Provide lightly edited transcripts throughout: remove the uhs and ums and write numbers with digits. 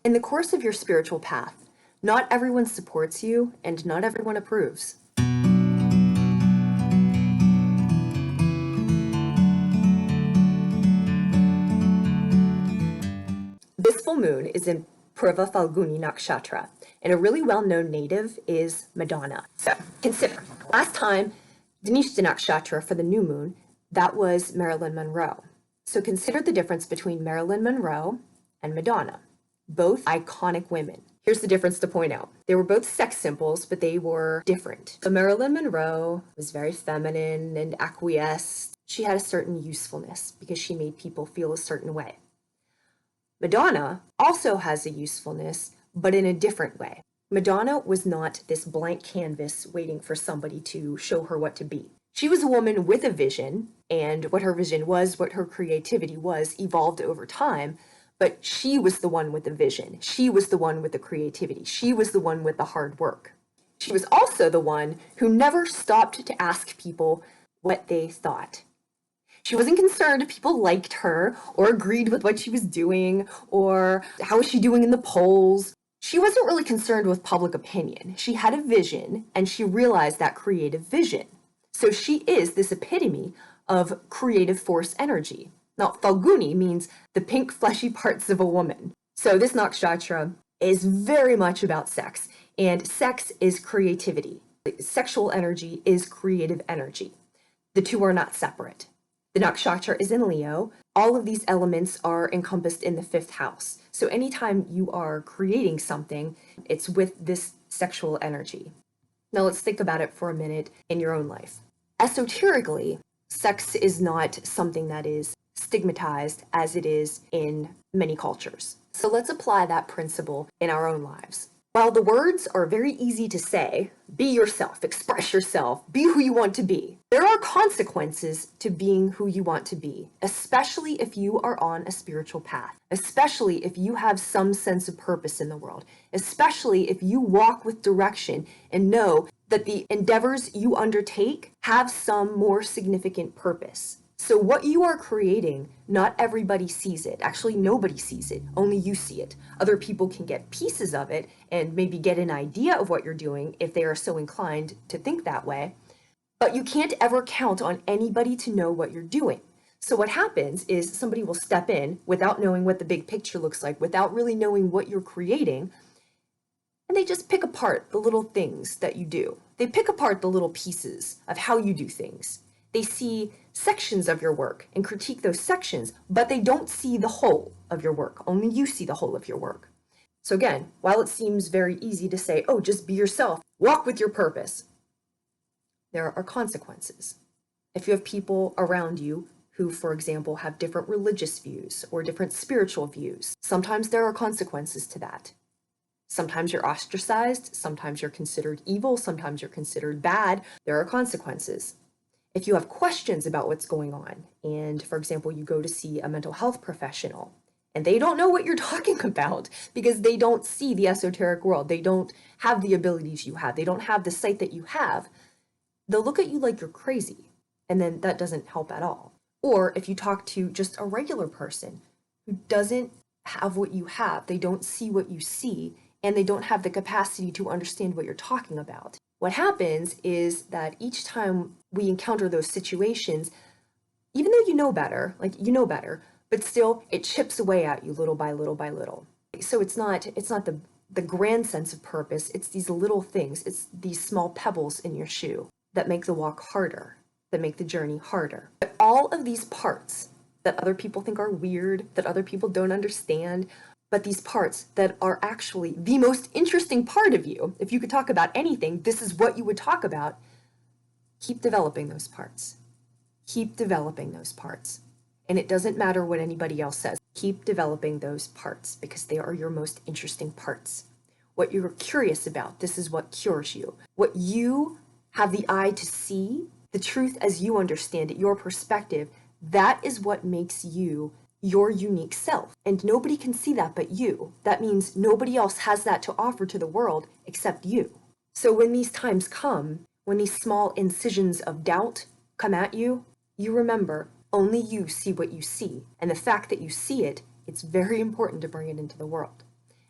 In the course of your spiritual path, not everyone supports you and not everyone approves. This full moon is in Purva Phalguni Nakshatra, and a really well-known native is Madonna. So consider, last time Dinesh Nakshatra for the new moon, that was Marilyn Monroe. So consider the difference between Marilyn Monroe and Madonna, both iconic women. Here's the difference to point out. They were both sex symbols, but they were different. So Marilyn Monroe was very feminine and acquiesced. She had a certain usefulness because she made people feel a certain way. Madonna also has a usefulness, but in a different way. Madonna was not this blank canvas waiting for somebody to show her what to be. She was a woman with a vision, and what her vision was, what her creativity was, evolved over time, but she was the one with the vision. She was the one with the creativity. She was the one with the hard work. She was also the one who never stopped to ask people what they thought. She wasn't concerned if people liked her or agreed with what she was doing or how was she doing in the polls. She wasn't really concerned with public opinion. She had a vision and she realized that creative vision. So she is this epitome of creative force energy. Now, Phalguni means the pink fleshy parts of a woman. So this nakshatra is very much about sex, and sex is creativity. Sexual energy is creative energy. The two are not separate. The nakshatra is in Leo. All of these elements are encompassed in the 5th house. So anytime you are creating something, it's with this sexual energy. Now let's think about it for a minute in your own life. Esoterically, sex is not something that is stigmatized as it is in many cultures. So let's apply that principle in our own lives. While the words are very easy to say, be yourself, express yourself, be who you want to be, there are consequences to being who you want to be, especially if you are on a spiritual path, especially if you have some sense of purpose in the world, especially if you walk with direction and know that the endeavors you undertake have some more significant purpose. So what you are creating, not everybody sees it. Actually, nobody sees it. Only you see it. Other people can get pieces of it and maybe get an idea of what you're doing if they are so inclined to think that way. But you can't ever count on anybody to know what you're doing. So what happens is somebody will step in without knowing what the big picture looks like, without really knowing what you're creating, and they just pick apart the little things that you do. They pick apart the little pieces of how you do things. They see sections of your work and critique those sections, but they don't see the whole of your work. Only you see the whole of your work. So again, while it seems very easy to say, oh, just be yourself, walk with your purpose, there are consequences. If you have people around you who, for example, have different religious views or different spiritual views, sometimes there are consequences to that. Sometimes you're ostracized, sometimes you're considered evil, sometimes you're considered bad. There are consequences. If you have questions about what's going on, and for example, you go to see a mental health professional, and they don't know what you're talking about because they don't see the esoteric world, they don't have the abilities you have, they don't have the sight that you have, they'll look at you like you're crazy, and then that doesn't help at all. Or if you talk to just a regular person who doesn't have what you have, they don't see what you see, and they don't have the capacity to understand what you're talking about. What happens is that each time we encounter those situations, even though you know better, but still it chips away at you little by little by little. So it's not the grand sense of purpose, it's these little things, it's these small pebbles in your shoe that make the walk harder, that make the journey harder. But all of these parts that other people think are weird, that other people don't understand, but these parts that are actually the most interesting part of you, if you could talk about anything, this is what you would talk about. Keep developing those parts. Keep developing those parts. And it doesn't matter what anybody else says. Keep developing those parts because they are your most interesting parts. What you're curious about, this is what cures you. What you have the eye to see, the truth as you understand it, your perspective, that is what makes you your unique self. And nobody can see that but you. That means nobody else has that to offer to the world except you. So when these times come, when these small incisions of doubt come at you, you remember only you see what you see. And the fact that you see it, it's very important to bring it into the world.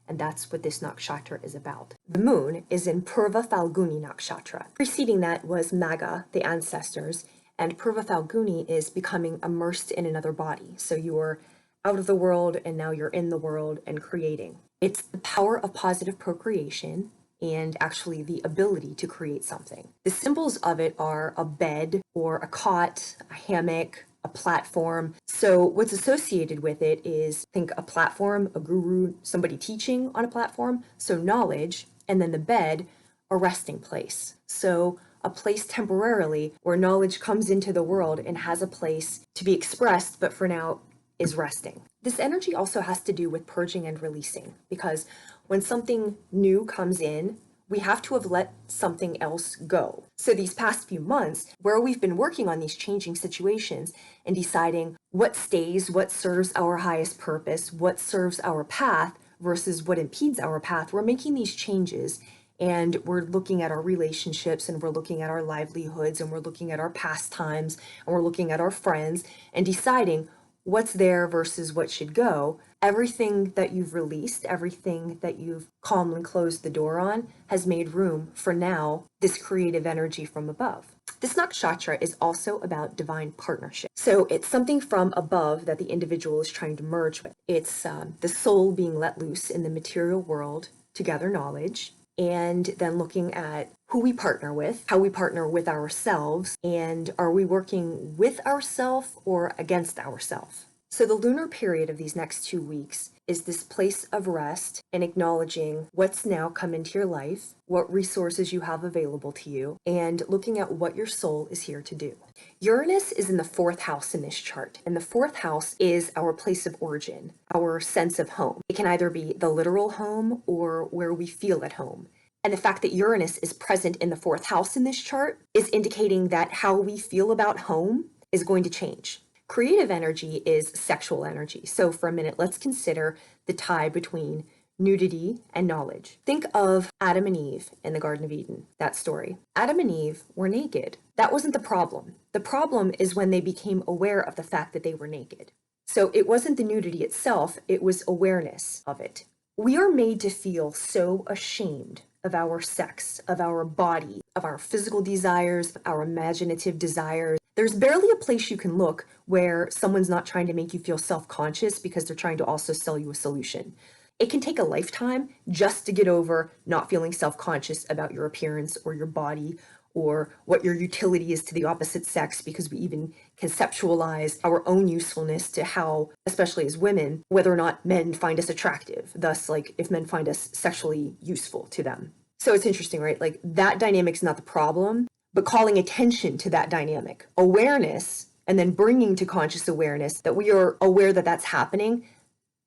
And that's what this nakshatra is about. The moon is in Purva Phalguni nakshatra. Preceding that was Maga, the ancestors, and Purva Phalguni is becoming immersed in another body. So you're out of the world and now you're in the world and creating. It's the power of positive procreation and actually the ability to create something. The symbols of it are a bed or a cot, a hammock, a platform. So what's associated with it is, think a platform, a guru, somebody teaching on a platform. So knowledge, and then the bed, a resting place. So a place temporarily where knowledge comes into the world and has a place to be expressed, but for now is resting. This energy also has to do with purging and releasing, because when something new comes in, we have to have let something else go. So these past few months, where we've been working on these changing situations and deciding what stays, what serves our highest purpose, what serves our path versus what impedes our path, we're making these changes and we're looking at our relationships and we're looking at our livelihoods and we're looking at our pastimes and we're looking at our friends and deciding what's there versus what should go. Everything that you've released, everything that you've calmly closed the door on has made room for now this creative energy from above. This nakshatra is also about divine partnership. So it's something from above that the individual is trying to merge with. It's the soul being let loose in the material world to gather knowledge, and then looking at who we partner with, how we partner with ourselves, and are we working with ourselves or against ourselves? So the lunar period of these next 2 weeks is this place of rest and acknowledging what's now come into your life, what resources you have available to you, and looking at what your soul is here to do. Uranus is in the 4th house in this chart, and the 4th house is our place of origin, our sense of home. It can either be the literal home or where we feel at home. And the fact that Uranus is present in the 4th house in this chart is indicating that how we feel about home is going to change. Creative energy is sexual energy. So for a minute, let's consider the tie between nudity and knowledge. Think of Adam and Eve in the Garden of Eden, that story. Adam and Eve were naked. That wasn't the problem. The problem is when they became aware of the fact that they were naked. So it wasn't the nudity itself, it was awareness of it. We are made to feel so ashamed of our sex, of our body, of our physical desires, our imaginative desires. There's barely a place you can look where someone's not trying to make you feel self-conscious because they're trying to also sell you a solution. It can take a lifetime just to get over not feeling self-conscious about your appearance or your body or what your utility is to the opposite sex, because we even conceptualize our own usefulness to how, especially as women, whether or not men find us attractive. Thus, like, if men find us sexually useful to them. So it's interesting, right? Like, that dynamic's not the problem, but calling attention to that dynamic, awareness, and then bringing to conscious awareness that we are aware that that's happening.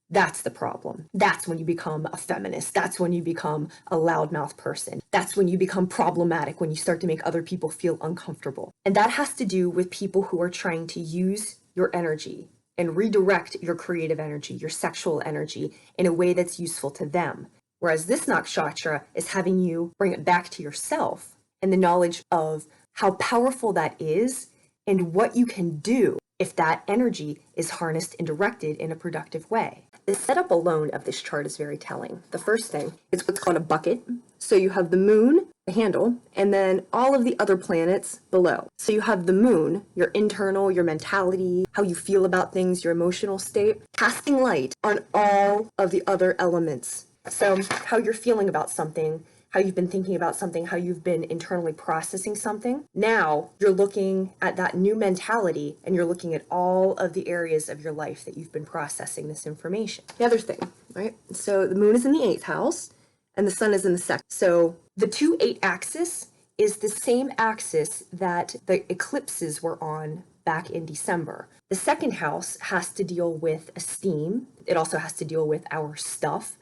That's the problem. That's when you become a feminist. That's when you become a loudmouth person. That's when you become problematic, when you start to make other people feel uncomfortable. And that has to do with people who are trying to use your energy and redirect your creative energy, your sexual energy, in a way that's useful to them. Whereas this nakshatra is having you bring it back to yourself and the knowledge of how powerful that is and what you can do if that energy is harnessed and directed in a productive way. The setup alone of this chart is very telling. The first thing is what's called a bucket. So you have the moon, the handle, and then all of the other planets below. So you have the moon, your internal, your mentality, how you feel about things, your emotional state, casting light on all of the other elements. So how you're feeling about something, how you've been thinking about something, how you've been internally processing something. Now you're looking at that new mentality and you're looking at all of the areas of your life that you've been processing this information. The other thing, right? So the moon is in the 8th house and the sun is in the 2nd. So the 2-8 axis is the same axis that the eclipses were on back in December. The 2nd house has to deal with esteem. It also has to deal with our stuff,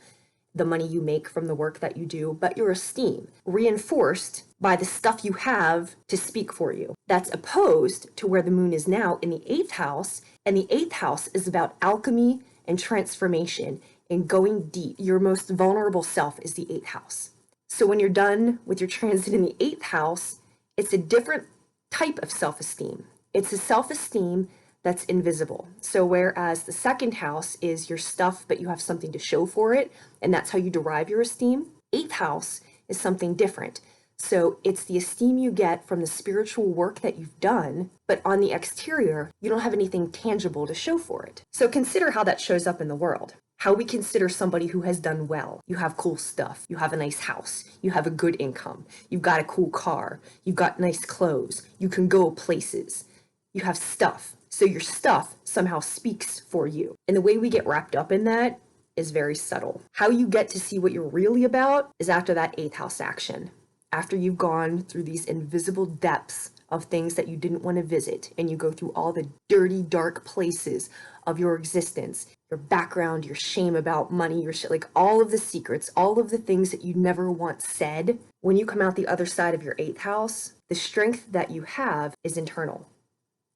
the money you make from the work that you do, but your esteem, reinforced by the stuff you have to speak for you. That's opposed to where the moon is now in the 8th house, and the 8th house is about alchemy and transformation and going deep. Your most vulnerable self is the 8th house. So when you're done with your transit in the 8th house, it's a different type of self-esteem. It's a self-esteem that's invisible. So whereas the second house is your stuff, but you have something to show for it, and that's how you derive your esteem, eighth house is something different. So it's the esteem you get from the spiritual work that you've done, but on the exterior, you don't have anything tangible to show for it. So consider how that shows up in the world. How we consider somebody who has done well. You have cool stuff. You have a nice house. You have a good income. You've got a cool car. You've got nice clothes. You can go places. You have stuff. So your stuff somehow speaks for you. And the way we get wrapped up in that is very subtle. How you get to see what you're really about is after that eighth house action. After you've gone through these invisible depths of things that you didn't want to visit, and you go through all the dirty, dark places of your existence, your background, your shame about money, your shit, like all of the secrets, all of the things that you never once said, when you come out the other side of your eighth house, the strength that you have is internal.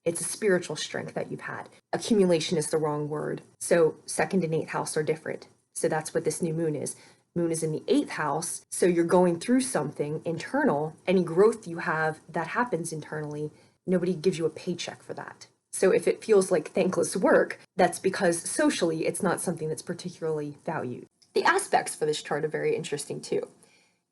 It's a spiritual strength that you've had. Accumulation is the wrong word. So second and eighth house are different. So that's what this new moon is. Moon is in the eighth house, so you're going through something internal. Any growth you have that happens internally, nobody gives you a paycheck for that. So if it feels like thankless work, that's because socially it's not something that's particularly valued. The aspects for this chart are very interesting too.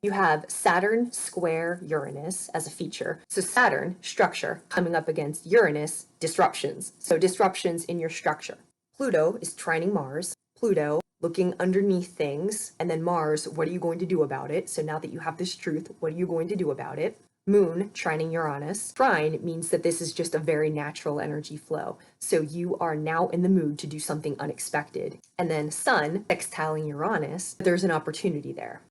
You have Saturn square Uranus as a feature. So Saturn, structure, coming up against Uranus, disruptions. So disruptions in your structure. Pluto is trining Mars. Pluto, looking underneath things. And then Mars, what are you going to do about it? So now that you have this truth, what are you going to do about it? Moon, trining Uranus. Trine means that this is just a very natural energy flow. So you are now in the mood to do something unexpected. And then Sun, sextiling Uranus, there's an opportunity there.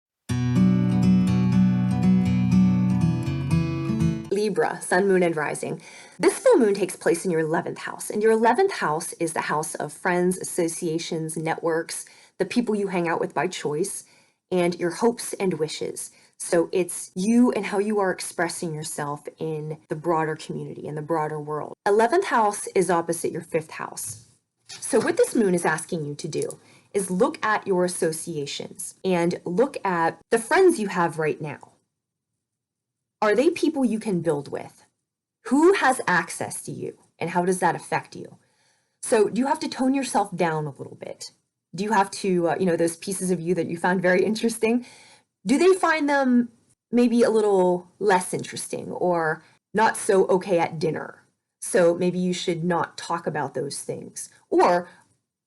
Libra, sun, moon, and rising. This full moon takes place in your 11th house, and your 11th house is the house of friends, associations, networks, the people you hang out with by choice, and your hopes and wishes. So it's you and how you are expressing yourself in the broader community, in the broader world. 11th house is opposite your 5th house. So what this moon is asking you to do is look at your associations and look at the friends you have right now. Are they people you can build with? Who has access to you, and how does that affect you? So do you have to tone yourself down a little bit? Do you have to, those pieces of you that you found very interesting, do they find them maybe a little less interesting or not so okay at dinner? So maybe you should not talk about those things. Or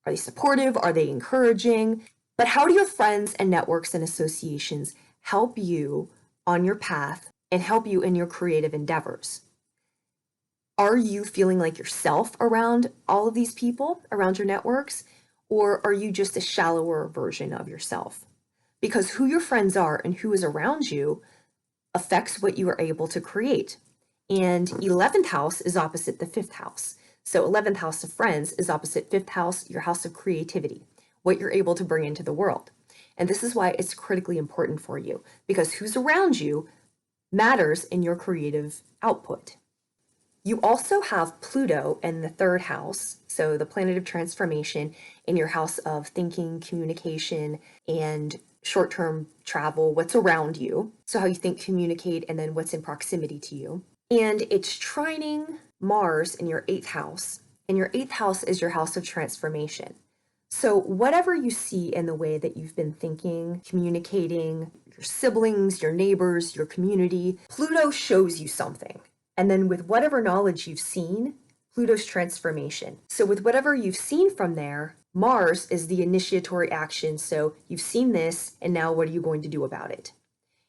are they supportive? Are they encouraging? But how do your friends and networks and associations help you on your path and help you in your creative endeavors? Are you feeling like yourself around all of these people, around your networks, or are you just a shallower version of yourself? Because who your friends are and who is around you affects what you are able to create. And 11th house is opposite the 5th house. So 11th house of friends is opposite 5th house, your house of creativity, what you're able to bring into the world. And this is why it's critically important for you, because who's around you matters in your creative output. You also have Pluto in the 3rd house, so the planet of transformation, in your house of thinking, communication, and short-term travel, what's around you, so how you think, communicate, and then what's in proximity to you. And it's trining Mars in your 8th house, and your 8th house is your house of transformation. So whatever you see in the way that you've been thinking, communicating, your siblings, your neighbors, your community, Pluto shows you something. And then with whatever knowledge you've seen, Pluto's transformation. So with whatever you've seen from there, Mars is the initiatory action. So you've seen this, and now what are you going to do about it?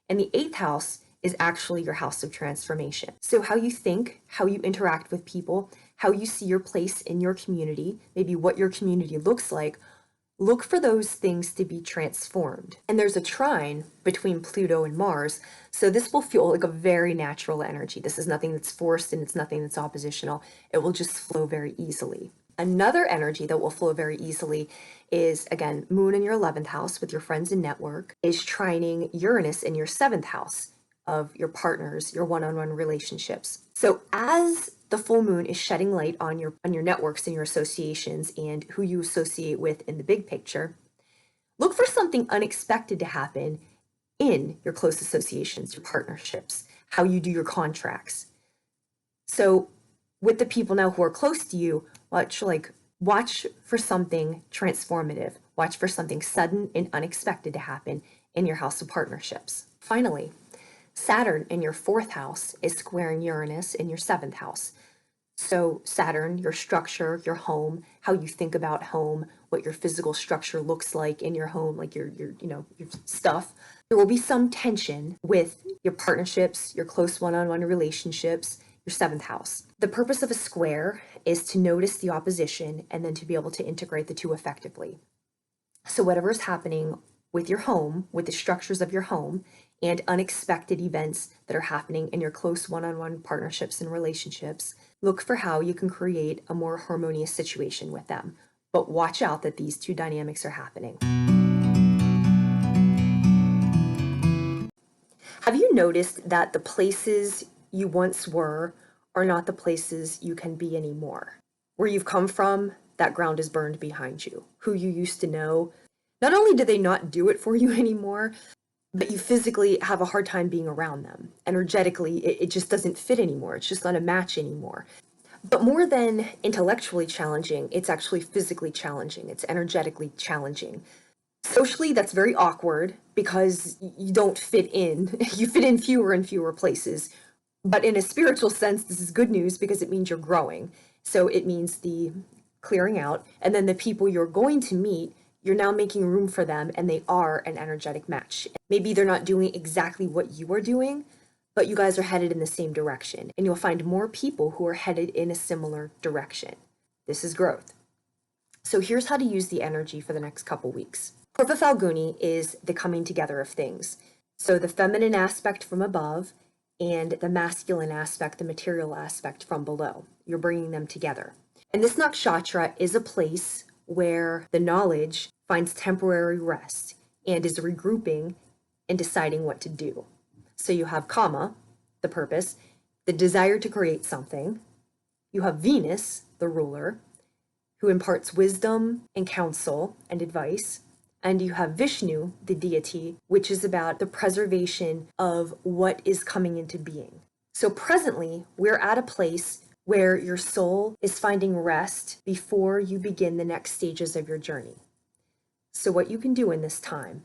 And the 8th house is actually your house of transformation. So how you think, how you interact with people, how you see your place in your community, maybe what your community looks like, look for those things to be transformed. And there's a trine between Pluto and Mars, so this will feel like a very natural energy. This is nothing that's forced and it's nothing that's oppositional. It will just flow very easily. Another energy that will flow very easily is, again, Moon in your 11th house with your friends and network, is trining Uranus in your 7th house of your partners, your one-on-one relationships. So as the full moon is shedding light on your networks and your associations and who you associate with in the big picture, look for something unexpected to happen in your close associations, your partnerships, how you do your contracts. So with the people now who are close to you, Watch for something transformative. Watch for something sudden and unexpected to happen in your house of partnerships. Finally, Saturn in your 4th house is squaring Uranus in your 7th house. So Saturn, your structure, your home, how you think about home, what your physical structure looks like in your home, like your stuff. There will be some tension with your partnerships, your close one-on-one relationships, your 7th house. The purpose of a square is to notice the opposition and then to be able to integrate the two effectively. So whatever is happening with your home, with the structures of your home, and unexpected events that are happening in your close one-on-one partnerships and relationships, look for how you can create a more harmonious situation with them. But watch out that these two dynamics are happening. Have you noticed that the places you once were are not the places you can be anymore? Where you've come from, that ground is burned behind you. Who you used to know, not only do they not do it for you anymore, but you physically have a hard time being around them. Energetically, it just doesn't fit anymore. It's just not a match anymore. But more than intellectually challenging, it's actually physically challenging. It's energetically challenging. Socially, that's very awkward because you don't fit in. You fit in fewer and fewer places. But in a spiritual sense, this is good news because it means you're growing. So it means the clearing out, and then the people you're going to meet, you're now making room for them, and they are an energetic match. Maybe they're not doing exactly what you are doing, but you guys are headed in the same direction, and you'll find more people who are headed in a similar direction. This is growth. So here's how to use the energy for the next couple weeks. Purva Phalguni is the coming together of things. So the feminine aspect from above and the masculine aspect, the material aspect from below. You're bringing them together. And this nakshatra is a place where the knowledge finds temporary rest and is regrouping and deciding what to do. So you have Kama, the purpose, the desire to create something. You have Venus, the ruler, who imparts wisdom and counsel and advice. And you have Vishnu, the deity, which is about the preservation of what is coming into being. So presently, we're at a place where your soul is finding rest before you begin the next stages of your journey. So what you can do in this time,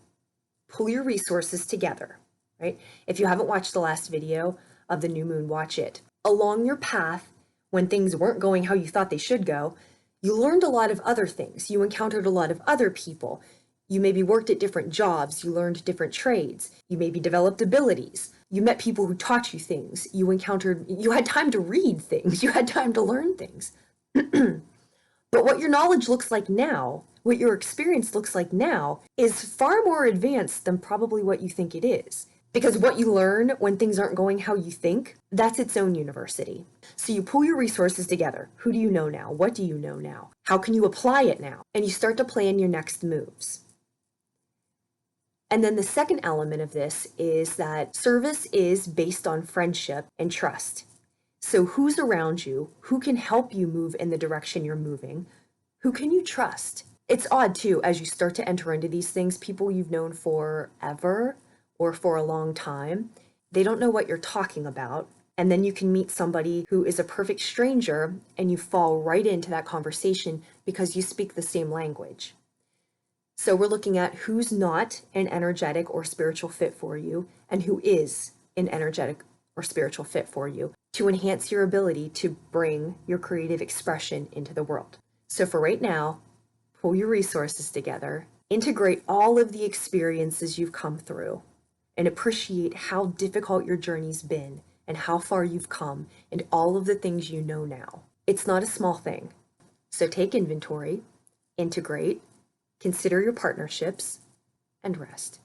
pull your resources together, right? If you haven't watched the last video of the new moon, watch it. Along your path, when things weren't going how you thought they should go, you learned a lot of other things. You encountered a lot of other people. You maybe worked at different jobs. You learned different trades. You maybe developed abilities. You met people who taught you things. You had time to read things. You had time to learn things. But what your knowledge looks like now, what your experience looks like now, is far more advanced than probably what you think it is. Because what you learn when things aren't going how you think, that's its own university. So you pull your resources together. Who do you know now? What do you know now? How can you apply it now? And you start to plan your next moves. And then the second element of this is that service is based on friendship and trust. So who's around you? Who can help you move in the direction you're moving? Who can you trust? It's odd too, as you start to enter into these things, people you've known forever or for a long time, they don't know what you're talking about. And then you can meet somebody who is a perfect stranger and you fall right into that conversation because you speak the same language. So we're looking at who's not an energetic or spiritual fit for you and who is an energetic or spiritual fit for you to enhance your ability to bring your creative expression into the world. So for right now, pull your resources together, integrate all of the experiences you've come through, and appreciate how difficult your journey's been and how far you've come and all of the things you know now. It's not a small thing. So take inventory, integrate, consider your partnerships, and rest.